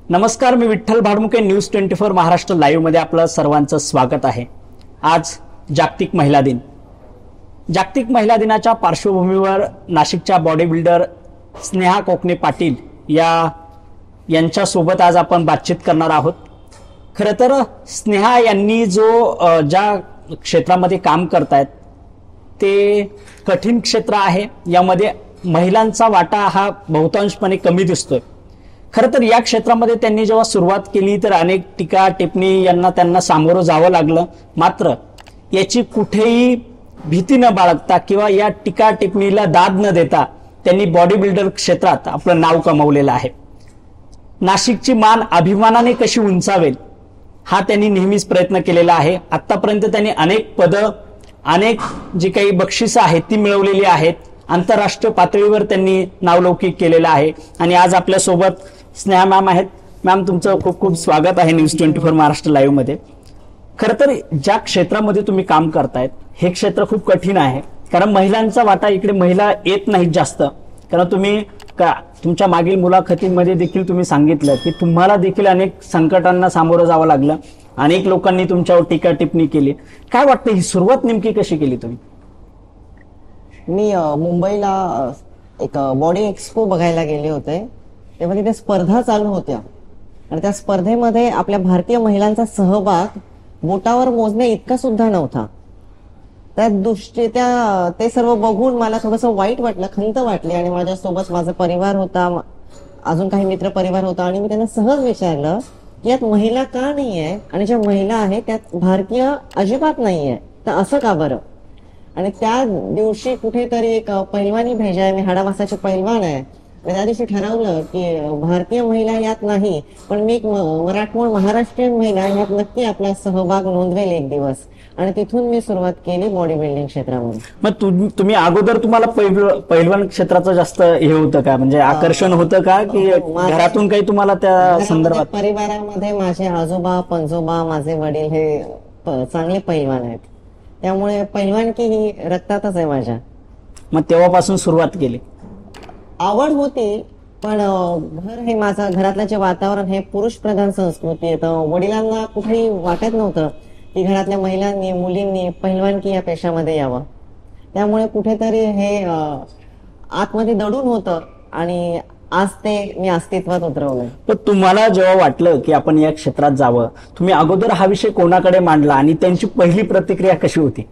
नमस्कार, मी Vitthal Bhadmuke, news 24 Maharashtra live मध्ये आपलं सर्वांचं स्वागत आहे। आज जागतिक महिला दिन। जागतिक महिला दिनाच्या पार्श्वभूमीवर नाशिकच्या बॉडी बिल्डर स्नेहा कोकणे पाटील यांच्या सोबत आज आपण बातचीत करणार आहोत। खरं तर स्नेहा यांनी ज्या क्षेत्रामध्ये काम करतायत ते कठीण क्षेत्र आहे। यामध्ये महिलांचा वाटा हा बहुतांशपणे कमी दिसतोय। खरं तर या क्षेत्रामध्ये त्यांनी जेव्हा सुरुवात केली तर अनेक टीका टिप्पणी त्यांना सामोरं जावं लागलं। मात्र याची कुठेही भीती न बाळगता किंवा या टीका टिप्पणीला दाद न देता त्यांनी बॉडी बिल्डर क्षेत्रात आपलं नाव कमावलेलं आहे। नाशिकची मान अभिमानाने कशी उंचावेल हा त्यांनी नेहमीच प्रयत्न केलेला आहे। आतापर्यंत त्यांनी अनेक पदं, अनेक जी काही बक्षिसं आहेत ती मिळवलेली आहेत। आंतरराष्ट्रीय पातळीवर त्यांनी नावलौकिक केलेलं आहे। आणि आज आपल्या सोबत स्नेहा मॅम आहेत। मॅम, तुमचं खूप खूप स्वागत आहे न्यूज 24 महाराष्ट्र लाईव्ह मध्ये। खरं तर ज्या क्षेत्रामध्ये तुम्ही काम करतायत हे क्षेत्र खूप कठीण आहे, कारण महिलांचा वाटा इकडे महिला येत नाहीत जास्त। कारण तुम्ही तुमच्या मागील मुलाखतीमध्ये देखील तुम्ही सांगितलं की तुम्हाला देखील अनेक संकटांना सामोरं जावं लागलं, अनेक लोकांनी तुमच्यावर टीका टिप्पणी केली। काय वाटतं, ही सुरुवात नेमकी कशी केली तुम्ही? मी मुंबईला एक बॉडी एक्सपो बघायला गेले होते, तेव्हा तिथे स्पर्धा चालू होत्या आणि त्या स्पर्धेमध्ये आपल्या भारतीय महिलांचा सहभाग बोटावर मोजण्या इतका सुद्धा नव्हता। ते सर्व बघून मला थोडंसं वाईट वाटलं, खंत वाटली आणि माझ्यासोबत माझा परिवार होता, अजून काही मित्र परिवार होता आणि मी त्यांना सहज विचारलं की यात महिला का नाहीये आणि ज्या महिला आहेत त्यात भारतीय अजिबात नाहीये, तर असं का बरं? आणि त्या दिवशी कुठेतरी एक पैलवानी भेजा आहे, मी हाडामासाचे पैलवान आहे, त्या दिवशी ठरवलं की भारतीय महिला यात नाही पण मी एक मराठमोळ महाराष्ट्रीयन महिला यात नक्की आपला सहभाग नोंदवेल एक दिवस। आणि तिथून मी सुरुवात केली बॉडी बिल्डिंग क्षेत्रामध्ये। मग तुम्ही अगोदर तुम्हाला पैलवान क्षेत्राचं जास्त हे होतं का, म्हणजे आकर्षण होतं का, की घरातून काही तुम्हाला त्या संदर्भात? परिवारामध्ये माझे आजोबा पंजोबा माझे वडील हे चांगले पैलवान आहेत, त्यामुळे पैलवानकी ही रक्तातच आहे माझ्या। मग तेव्हापासून सुरुवात केली? आवड होती, पण घर हे माझं घरातलं जे वातावरण हे पुरुष प्रधान संस्कृती आहे, तर वडिलांना कुठेही वाटत नव्हतं की घरातल्या महिलांनी मुलींनी पैलवानकी या पेशामध्ये यावं। त्यामुळे कुठेतरी हे आतमध्ये दडून होतं आणि आज ते मी अस्तित्वात उतरवलंय। पण तुम्हाला जेव्हा वाटलं की आपण या क्षेत्रात जावं, तुम्ही अगोदर हा विषय कोणाकडे मांडला आणि त्यांची पहिली प्रतिक्रिया कशी होती?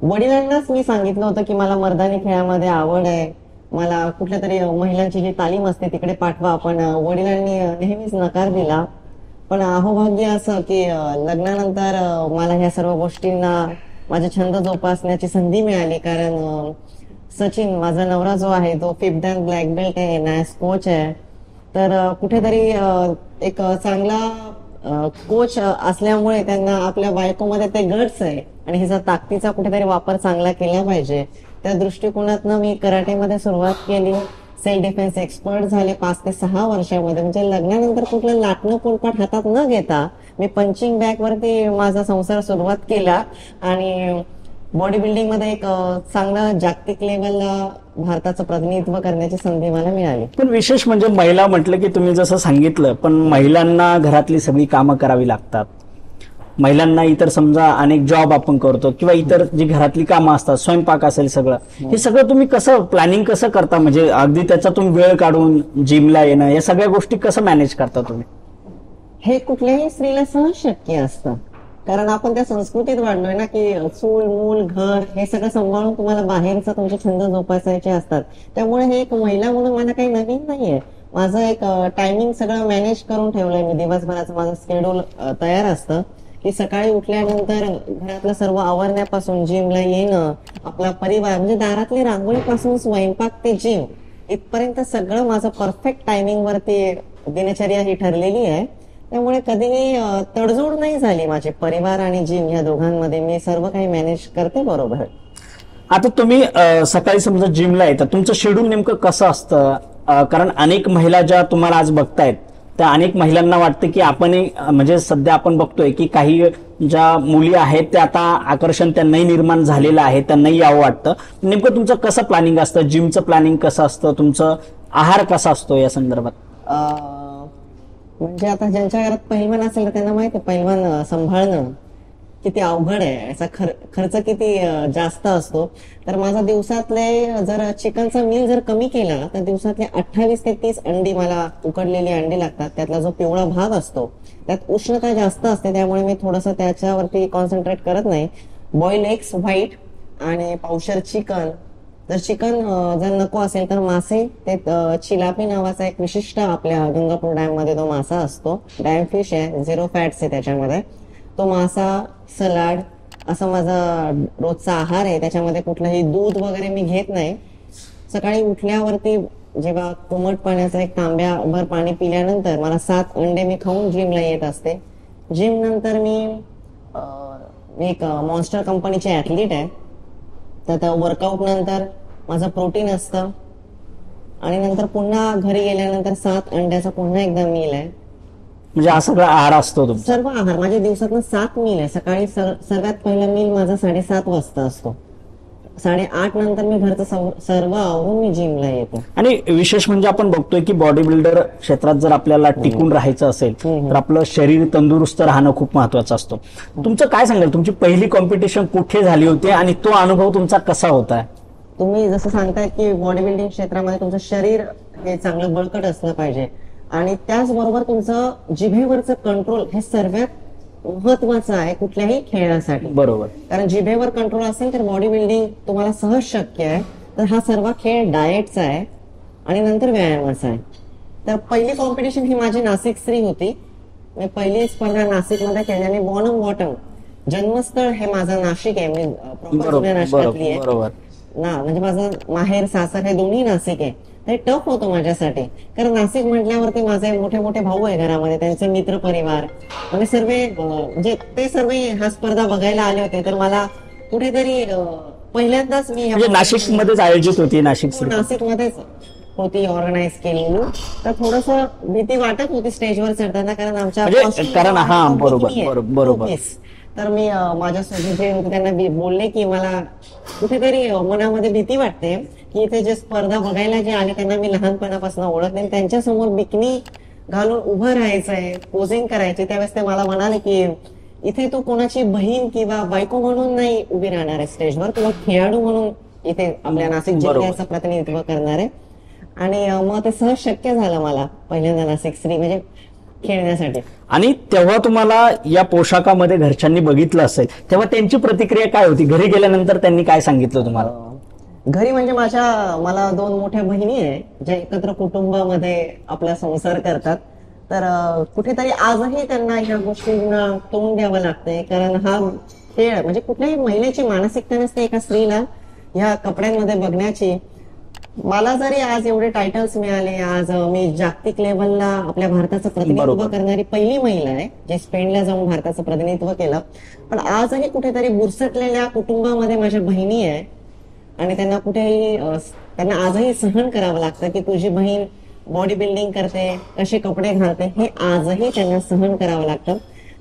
वडिलांनाच मी सांगितलं होतं की मला मर्दानी खेळामध्ये आवड आहे, मला कुठल्या तरी महिलांची जी तालीम असते तिकडे पाठवा, पण वडिलांनी नेहमीच नकार दिला। पण अहोभाग्य असं की लग्नानंतर मला ह्या सर्व गोष्टींना माझे छंद जोपासण्याची संधी मिळाली, कारण सचिन माझा नवरा जो आहे तो 5th Dan ब्लॅक बेल्ट आहे, नॅस कोच आहे, तर कुठेतरी एक चांगला कोच असल्यामुळे त्यांना आपल्या बायकोमध्ये ते गट्स आहे आणि ह्याचा ताकदीचा कुठेतरी वापर चांगला केला पाहिजे, त्या दृष्टिकोनातनं मी कराटेमध्ये सुरुवात केली। सेल्फ डिफेन्स एक्सपर्ट झाले 5 ते 6 वर्षामध्ये। म्हणजे लग्नानंतर कुठलं लाटणं पोलपाट हातात न घेता मी पंचिंग बॅग वरती माझा संसार सुरुवात केला आणि बॉडी बिल्डिंग मध्ये एक चांगला जागतिक लेवलला भारताचं प्रतिनिधित्व करण्याची संधी मला मिळाली। पण विशेष म्हणजे महिला म्हटलं की तुम्ही जसं सांगितलं, पण महिलांना घरातली सगळी कामं करावी लागतात। महिलांना इतर समजा अनेक जॉब आपण करतो किंवा इतर जी घरातली कामं असतात, स्वयंपाक असेल, सगळं हे सगळं तुम्ही कसं प्लॅनिंग कसं करता? म्हणजे अगदी त्याच्यातून वेळ काढून जिमला येणं, या सगळ्या गोष्टी कसं मॅनेज करता तुम्ही? हे कुठल्याही स्त्रीला सहज शक्य असतं, कारण आपण त्या संस्कृतीत वाढलोय ना की चूल मूल घर हे सगळं सांभाळून तुम्हाला बाहेरचा तुमचे छंद जोपासायचे असतात। त्यामुळे हे एक महिला म्हणून मला काही नवीन नाहीये। माझं एक टायमिंग सगळं मॅनेज करून ठेवलंय मी, दिवसभराचं माझं शेड्यूल तयार असतं की सकाळी उठल्यानंतर घरातलं सर्व आवरण्यापासून जिमला येणं, आपला परिवार म्हणजे दारातली रांगोळीपासून स्वयंपाक ते जिम इथपर्यंत सगळं माझं परफेक्ट टायमिंग वरती दिनचर्या ही ठरलेली आहे। त्यामुळे कधीही तडजोड नाही झाली माझे परिवार आणि जिम या दोघांमध्ये, मी सर्व काही मॅनेज करते बरोबर। आता तुम्ही सकाळी समजा जिमला येतात, तुमचं शेड्यूल नेमकं कसं असतं? कारण अनेक महिला ज्या तुम्हाला आज बघतायत त्या अनेक महिलांना वाटतं की आपण म्हणजे सध्या आपण बघतोय की काही ज्या मुली आहेत त्या आता आकर्षण त्यांनाही निर्माण झालेलं आहे, त्यांनाही यावं वाटतं। नेमकं तुमचं कसं प्लॅनिंग असतं? जिमचं प्लॅनिंग कसं असतं? तुमचं आहार कसा असतो या संदर्भात? म्हणजे आता ज्यांच्या घरात पैलवान असेल तर त्यांना माहिती आहे पैलवान सांभाळणं किती अवघड आहे, याचा खर्च किती जास्त असतो. तर माझा दिवसातले जर चिकनचा मील जर कमी केला तर दिवसातले 28 ते 30 अंडी मला उकडलेली अंडी लागतात. त्यातला जो पिवळा भाग असतो त्यात उष्णता जास्त असते, त्यामुळे मी थोडंसं त्याच्यावरती कॉन्सन्ट्रेट करत नाही. बॉईल एग्स व्हाईट आणि पावशर चिकन. जर चिकन जर नको असेल तर मासे, ते चिलापी नावाचा एक विशिष्ट आपल्या गंगापूर डॅम मध्ये तो मासा असतो, डॅम फिश आहे, 0 फॅट्स आहे त्याच्यामध्ये. तो मासा, सलाड असा माझा रोजचा आहार आहे. त्याच्यामध्ये कुठलंही दूध वगैरे मी घेत नाही. सकाळी उठल्यावरती जेव्हा कोमट पाण्याचा एक तांब्याभर पाणी पिल्यानंतर मला 7 अंडे मी खाऊन जिमला येत असते. जिम नंतर मी एक मॉन्स्टर कंपनीचे ऍथलीट आहे, तर त्या वर्कआउट नंतर माझं प्रोटीन असतं आणि नंतर पुन्हा घरी गेल्यानंतर 7 अंड्याचा पुन्हा एकदा मील आहे. म्हणजे हा सगळा आहार असतो तुमचा? सर्व आहार माझ्या दिवसातनं 7 मील आहे. सकाळी सर्वात पहिला मील माझा 7:30 वाजता असतो. 8:30 नंतर मी घरचं सर्व आवरून मी जिमला येतो. आणि विशेष म्हणजे आपण बघतोय की बॉडी बिल्डर क्षेत्रात जर आपल्याला टिकून राहायचं असेल तर आपलं शरीर तंदुरुस्त राहणं खूप महत्वाचं असतं. तुमचं काय सांगाल, तुमची पहिली कॉम्पिटिशन कुठे झाली होती आणि तो अनुभव तुमचा कसा होता? तुम्ही जसं सांगताय की बॉडी बिल्डिंग क्षेत्रामध्ये तुमचं शरीर हे चांगलं बळकट असलं पाहिजे आणि त्याचबरोबर तुमचं जिभेवरचं कंट्रोल हे सर्वात महत्वाचं आहे कुठल्याही खेळासाठी. बरोबर. कारण जिभेवर कंट्रोल असेल तर बॉडी बिल्डिंग तुम्हाला सहज शक्य आहे. तर हा सर्व खेळ डाएटचा आहे आणि नंतर व्यायामाचा आहे. तर पहिली कॉम्पिटिशन ही माझी नाशिक श्री होती. मी पहिली स्पर्धा नाशिकमध्ये केल्याने बॉनम बॉटम जन्मस्थळ हे माझं नाशिक आहे. मी प्रॉपर जुन्या नाशिकातली आहे ना, म्हणजे माझं माहेर सासर हे दोन्ही नाशिक आहे. ते टफ होतं माझ्यासाठी, कारण नाशिक म्हटल्यावरती माझे मोठे मोठे भाऊ आहे घरामध्ये, त्यांचे मित्र परिवार आणि सर्व म्हणजे ते सर्व हा स्पर्धा बघायला आले होते. तर मला कुठेतरी पहिल्यांदाच मी नाशिक मध्येच आयोजित होती, नाशिकमध्येच होती ऑर्गनाईज केलेली. तर थोडस भीती वाटत होती स्टेजवर चढताना, कारण आमच्या बरोबर. तर मी माझ्यासोबत जे होते त्यांना बोलले की मला कुठेतरी मनामध्ये भीती वाटते की इथे जे स्पर्धा बघायला जे आले त्यांना मी लहानपणापासून ओळखले, त्यांच्यासमोर बिकनी घालून उभं राहायचंय, पोझिंग करायची. त्यावेळेस ते मला म्हणाले की इथे तू कोणाची बहीण किंवा बायको म्हणून नाही उभी राहणार आहे स्टेजवर, तुला खेळाडू म्हणून इथे आपल्या नाशिक जिल्ह्याचं प्रतिनिधित्व करणार आहे. आणि मग ते सहज शक्य झालं मला पहिल्यांदा नाशिक श्री म्हणजे खेळण्यासाठी. आणि तेव्हा तुम्हाला या पोशाखामध्ये घरच्यांनी बघितलं असेल, तेव्हा त्यांची प्रतिक्रिया काय होती? घरी गेल्यानंतर त्यांनी काय सांगितलं तुम्हाला? घरी म्हणजे मला 2 मोठ्या बहिणी आहे ज्या एकत्र कुटुंबामध्ये आपला संसार करतात. तर कुठेतरी आजही त्यांना ह्या गोष्टींना तोंड द्यावं लागतंय, कारण हा खेळ म्हणजे कुठल्याही महिलेची मानसिकता नसते एका स्त्रीला ह्या कपड्यांमध्ये बघण्याची. मला जरी आज एवढे टायटल्स मिळाले, आज मी जागतिक लेवलला आपल्या भारताचं प्रतिनिधित्व करणारी पहिली महिला आहे जे स्पेनला जाऊन भारताचं प्रतिनिधित्व केलं, पण आजही कुठेतरी बुरसटलेल्या कुटुंबामध्ये माझ्या बहिणी आहे आणि त्यांना आजही सहन करावं लागतं की तुझी बहीण बॉडी बिल्डिंग करते, कसे कपडे घालते, हे आजही त्यांना सहन करावं लागतं.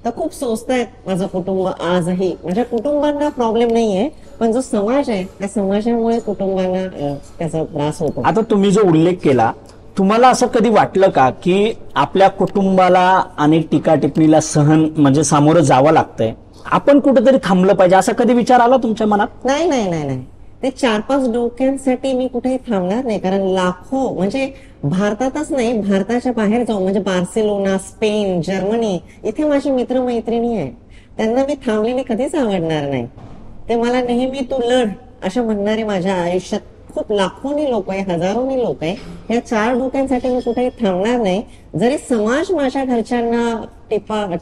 तर खूप सोचतायत माझं कुटुंब आजही. माझ्या कुटुंबांना प्रॉब्लेम नाहीये, पण जो समाज आहे त्या समाजामुळे कुटुंबांना त्याचा त्रास होतो. आता तुम्ही जो उल्लेख केला, तुम्हाला असं कधी वाटलं का की आपल्या कुटुंबाला अनेक टीका टिप्पणीला सहन म्हणजे सामोरं जावं लागतंय, आपण कुठेतरी थांबलं पाहिजे, असा कधी विचार आला तुमच्या मनात? नाही नाही नाही नाही, ते 4-5 डोक्यांसाठी मी कुठेही थांबणार नाही. कारण लाखो म्हणजे भारतातच नाही, भारताच्या बाहेर जाऊन म्हणजे बार्सिलोना, स्पेन, जर्मनी इथे माझे मित्र मैत्रिणी आहे, त्यांना मी थांबलेली कधीच आवडणार नाही. ते मला नेहमी तू लढ असं म्हणणारे माझ्या आयुष्यात खूप लाखोनी लोक आहे, हजारोनी लोक आहे. या 4 डोक्यांसाठी मी कुठेही थांबणार नाही. जरी समाज माझ्या घरच्यांना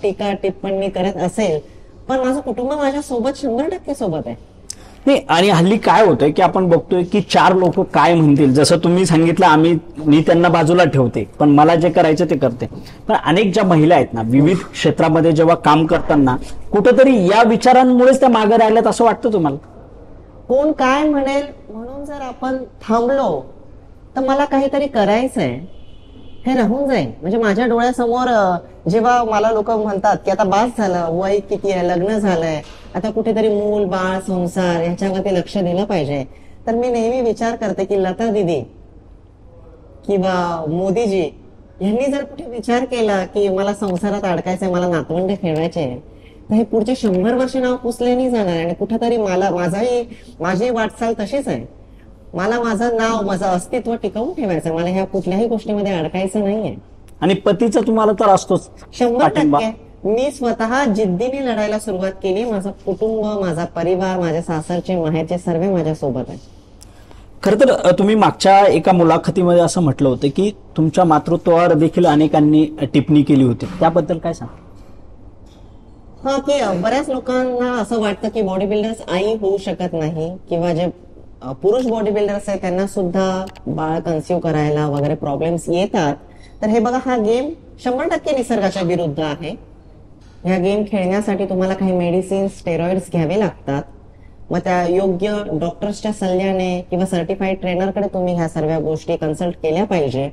टीका टिप्पणी करत असेल, पण माझं कुटुंब माझ्या सोबत 100% सोबत आहे. नाही, आणि हल्ली काय होतंय की आपण बघतोय की 4 लोक काय म्हणतील, जसं तुम्ही सांगितलं मी त्यांना बाजूला ठेवते, पण मला जे करायचं ते करते. पण अनेक ज्या महिला आहेत ना, विविध क्षेत्रामध्ये जेव्हा काम करताना कुठेतरी या विचारांमुळेच त्या मागे राहिल्यात असं वाटतं तुम्हाला? कोण काय म्हणेल म्हणून जर आपण थांबलो तर मला काहीतरी करायचंय हे राहून जाईल. म्हणजे माझ्या डोळ्यासमोर जेव्हा मला लोक म्हणतात की आता बास झालं, वय किती आहे, लग्न झालंय, आता कुठेतरी मूल बाळ संसार ह्याच्यावरती लक्ष दिलं पाहिजे, तर मी नेहमी विचार करते की लता दिदी किंवा मोदीजी यांनी जर कुठे विचार केला की मला संसारात अडकायचंय, मला नातवंड खेळवायचे, तर हे पुढचे 100 वर्ष नाव पुसले नाही जाणार. आणि कुठेतरी माझी वाटचाल तशीच आहे. मला माझं नाव, माझं अस्तित्व टिकवून ठेवायचं, मला ह्या कुठल्याही गोष्टीमध्ये अडकायचं नाहीये. आणि पतीचा तुम्हाला तर असतोच 100%. मी स्वतः जिद्दीने लढायला सुरुवात केली. माझं कुटुंब, माझा परिवार, माझ्या सासरचे, माहेरचे सर्व माझ्या सोबत आहे. खरं तर तुम्ही मागच्या एका मुलाखतीमध्ये असं म्हटलं होतं की तुमच्या मातृत्वावर देखील अनेकांनी टिप्पणी केली होती, त्याबद्दल काय सांग? हा, की बऱ्याच लोकांना असं वाटतं की बॉडी बिल्डर्स आई होऊ शकत नाही, किंवा जे पुरुष बॉडी बिल्डर्स आहेत त्यांना सुद्धा बाळ कन्सिव्ह करायला वगैरे प्रॉब्लेम्स येतात. तर हे बघा, हा गेम 100% निसर्गाच्या विरुद्ध आहे. ह्या गेम खेळण्यासाठी तुम्हाला काही मेडिसिन, स्टेरॉइड्स घ्यावे लागतात. मग त्या योग्य डॉक्टर्सच्या सल्ल्याने किंवा सर्टिफाईड ट्रेनरकडे तुम्ही ह्या सर्व गोष्टी कन्सल्ट केल्या पाहिजे.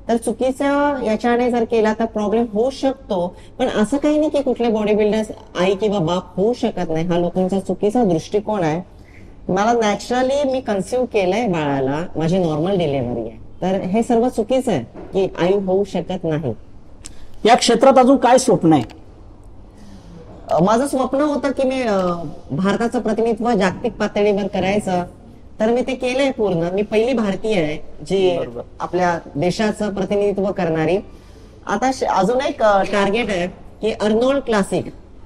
तर चुकीच्या याच्याने जर केला तर प्रॉब्लेम होऊ शकतो. पण असं काही नाही की कुठले बॉडी बिल्डर्स आई किंवा बाप होऊ शकत नाही. हा लोकांचा चुकीचा दृष्टिकोन आहे. मला नॅचरली मी कन्सिव्ह केलंय बाळाला, माझी नॉर्मल डिलिव्हरी आहे. तर हे सर्व चुकीचं आहे की आई होऊ शकत नाही. या क्षेत्रात अजून काय स्वप्न आहे? माझं स्वप्न होतं की मी भारताचं प्रतिनिधित्व जागतिक पातळीवर करायचं. तर मी ते केलंय पूर्ण. मी पहिली भारतीय आहे जी आपल्या देशाचं प्रतिनिधित्व करणारी. आता अजून एक टार्गेट आहे की अर्नोल्ड क्लासिक,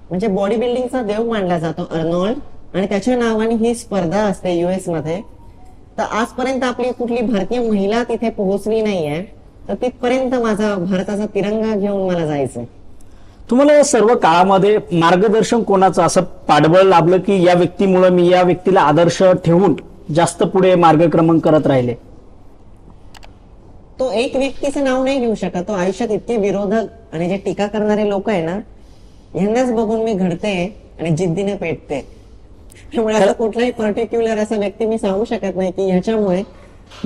म्हणजे बॉडी बिल्डिंगचा देव मानला जातो अर्नोल्ड, आणि त्याच्या नावाने ही स्पर्धा असते US मध्ये. तर आजपर्यंत आपली कुठली भारतीय महिला तिथे पोहोचली नाहीये. तर तिथपर्यंत माझा भारताचा तिरंगा घेऊन मला जायचंय. तुम्हाला या सर्व काळामध्ये मार्गदर्शन कोणाचं असं पाठबळ लाभलं की या व्यक्तीमुळे मी या व्यक्तीला आदर्श ठेवून जास्त पुढे मार्गक्रमण करत राहिले? तो एक व्यक्तीचं नाव नाही घेऊ शकत. तो आयुष्यात इतके विरोधक आणि जे टीका करणारे लोक आहे ना, यांनाच बघून मी घडते आणि जिद्दीने पेटते. त्यामुळे आता कुठलाही पर्टिक्युलर असा व्यक्ती मी सांगू शकत नाही की ह्याच्यामुळे.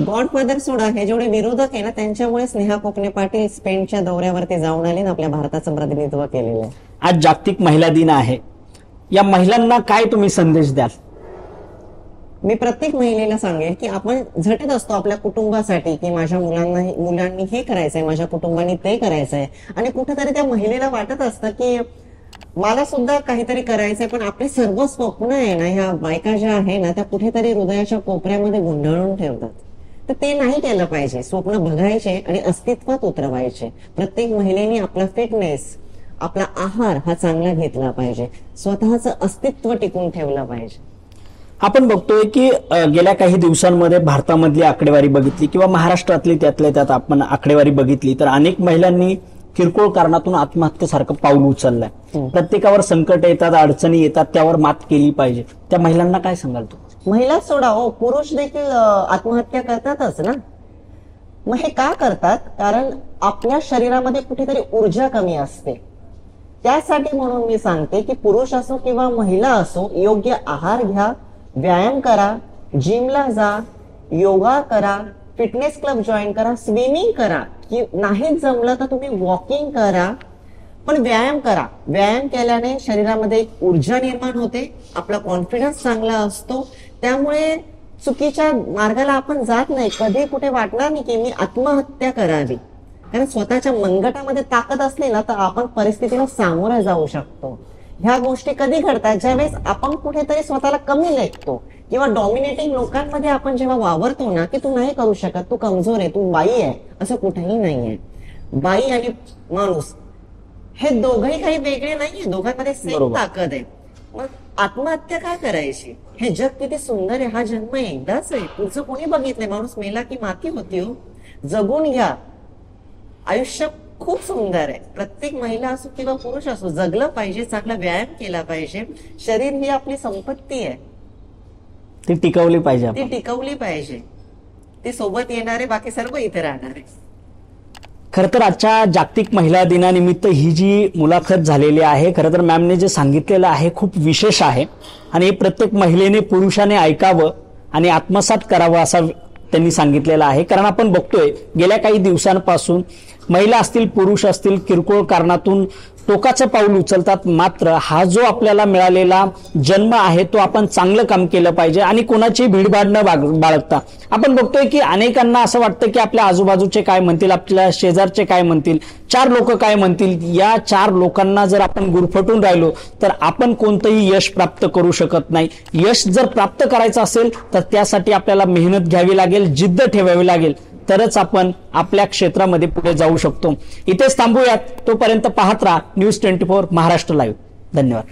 गॉडफादर सोडा, हे जेवढे विरोधक आहे ना, त्यांच्यामुळे स्नेहा कोकणे पाटील स्पेनच्या दौऱ्यावरती जाऊन आले ना, आपल्या भारताचं प्रतिनिधित्व केलेलं आहे. आज जागतिक महिला दिन आहे. या महिलांना काय तुम्ही संदेश द्याल? मी प्रत्येक महिलेला सांगेल की आपण झटत असतो आपल्या कुटुंबासाठी की माझ्या मुलांनी हे करायचंय, माझ्या कुटुंबाने ते करायचंय, आणि कुठेतरी त्या महिलेला वाटत असतं की मला सुद्धा काहीतरी करायचंय. पण आपले सर्व स्वप्न आहे ना, ह्या बायका ज्या आहे ना, त्या कुठेतरी हृदयाच्या कोपऱ्यामध्ये गुंडाळून ठेवतात. तर ते नाही केलं पाहिजे. स्वप्न बघायचे आणि अस्तित्वात उतरवायचे. प्रत्येक महिलेने आपला फिटनेस, आपला आहार हा चांगला घेतला पाहिजे. स्वतःचं अस्तित्व टिकून ठेवलं पाहिजे. आपण बघतोय की गेल्या काही दिवसांमध्ये भारतामधली आकडेवारी बघितली किंवा महाराष्ट्रातली त्यातल्या त्यात आपण आकडेवारी बघितली तर अनेक महिलांनी किरकोळ कारणातून आत्महत्येसारखं पाऊल उचललंय. प्रत्येकावर संकट येतात, अडचणी येतात, त्यावर मात केली पाहिजे. त्या महिलांना काय सांगाल तू? महिला सोडा हो, पुरुष देखील आत्महत्या करतातच ना. मग हे का करतात? कारण आपल्या शरीरामध्ये कुठेतरी ऊर्जा कमी असते. त्यासाठी म्हणून मी सांगते की पुरुष असो किंवा महिला असो, योग्य आहार घ्या, व्यायाम करा, जिमला जा, योगा करा, फिटनेस क्लब जॉईन करा, स्विमिंग करा, की नाहीच जमलं तर तुम्ही वॉकिंग करा, पण व्यायाम करा. व्यायाम केल्याने शरीरामध्ये एक ऊर्जा निर्माण होते, आपला कॉन्फिडन्स चांगला असतो. त्यामुळे चुकीच्या मार्गाला आपण जात नाही. कधी कुठे वाटणार नाही की मी आत्महत्या करावी. कारण स्वतःच्या मनगटामध्ये ताकद असली ना, तर आपण परिस्थितीला सामोरं जाऊ शकतो. ह्या गोष्टी कधी घडतात? ज्यावेळेस आपण कुठेतरी स्वतःला कमी लेखतो किंवा डॉमिनेटिंग लोकांमध्ये आपण जेव्हा वावरतो ना, की तू नाही करू शकत, तू कमजोर आहे, तू बाई आहे, असं कुठेही नाहीये. बाई आणि माणूस हे दोघंही काही वेगळे नाहीये. दोघांमध्ये सेम ताकद आहे. मग आत्महत्या काय करायची? हे जग किती सुंदर आहे. हा जन्म एकदाच आहे. पुढचं कोणी बघितलंय? माणूस मेला की माती होती हो. जगून घ्या. आयुष्य खूप सुंदर आहे. प्रत्येक महिला असो किंवा पुरुष असो, जगलं पाहिजे, चांगला व्यायाम केला पाहिजे. शरीर ही आपली संपत्ती आहे, ती टिकवली पाहिजे. ती टिकवली पाहिजे. ती सोबत येणारे, बाकी सर्व इथे राहणारे. खरं तर आजच्या जागतिक महिला दिनानिमित्त ही जी मुलाखत झालेली आहे, खरं तर मॅमने जे सांगितलेलं आहे खूप विशेष आहे आणि प्रत्येक महिलेने, पुरुषाने ऐकावं आणि आत्मसात करावं असं त्यांनी सांगितलेलं आहे. कारण आपण बघतोय गेल्या काही दिवसांपासून महिला असतील, पुरुष असतील, किरकोळ कारणातून टोकाचं पाऊल उचलतात, मात्र हा जो आपल्याला मिळालेला जन्म आहे तो आपण चांगलं काम केलं पाहिजे आणि कोणाची भीडभाड न बाळगता. आपण बघतोय की अनेकांना असं वाटतं की आपल्या आजूबाजूचे काय म्हणतील, आपल्या शेजारचे काय म्हणतील, 4 लोक काय म्हणतील. या 4 लोकांना जर आपण गुरफटून राहिलो तर आपण कोणतंही यश प्राप्त करू शकत नाही. यश जर प्राप्त करायचं असेल तर त्यासाठी आपल्याला मेहनत घ्यावी लागेल, जिद्द ठेवावी लागेल, तरच आपण आपल्या क्षेत्रामध्ये पुढे जाऊ शकतो. इथेच थांबूयात. तोपर्यंत पाहत राहा न्यूज 24 महाराष्ट्र लाईव्ह. धन्यवाद.